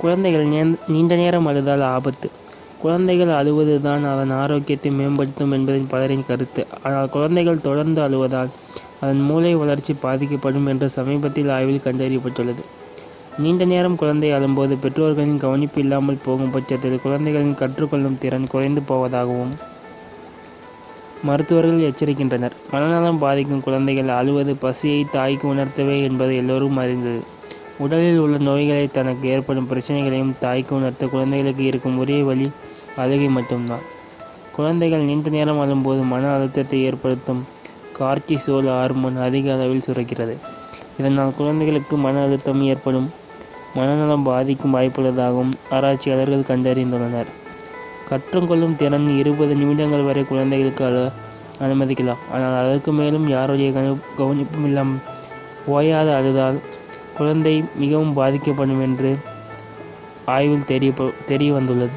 குழந்தைகள் நீண்ட நேரம் அழுதால் ஆபத்து. குழந்தைகள் அழுவது தான் அதன் ஆரோக்கியத்தை மேம்படுத்தும் என்பதில் பலரின் கருத்து. ஆனால் குழந்தைகள் தொடர்ந்து அழுவதால் அதன் மூளை வளர்ச்சி பாதிக்கப்படும் என்று சமீபத்தில் ஆய்வில் கண்டறியப்பட்டுள்ளது. நீண்ட நேரம் குழந்தை அழும்போது பெற்றோர்களின் கவனிப்பு இல்லாமல் போகும் பட்சத்தில் குழந்தைகளின் கற்றுக்கொள்ளும் திறன் குறைந்து போவதாகவும் மருத்துவர்கள் எச்சரிக்கின்றனர். மனநலம் பாதிக்கும் குழந்தைகள் அழுவது பசியை தாய்க்கு உணர்த்தவே என்பது எல்லோரும் அறிந்தது. உடலில் உள்ள நோய்களை தனக்கு ஏற்படும் பிரச்சனைகளையும் தாய்க்கு உணர்த்த குழந்தைகளுக்கு இருக்கும் ஒரே வழி அழுகை மட்டும்தான். குழந்தைகள் நீண்ட நேரம் அழும்போது மன அழுத்தத்தை ஏற்படுத்தும் கார்டிசோல் ஹார்மோன் அதிக அளவில் சுரக்கிறது. இதனால் குழந்தைகளுக்கு மன அழுத்தம் ஏற்படும் மனநலம் பாதிக்கும் வாய்ப்புள்ளதாகவும் ஆராய்ச்சியாளர்கள் கண்டறிந்துள்ளனர். கற்றுக்கொள்ளும் திறன் 20 நிமிடங்கள் வரை குழந்தைகளுக்கு அனுமதிக்கலாம். ஆனால் அதற்கு மேலும் யாருடைய கவனிப்பும் இல்லாமல் ஓயாத அழுதால் குழந்தை மிகவும் பாதிக்கப்படும் என்று ஆய்வில் தெரிய வந்துள்ளது.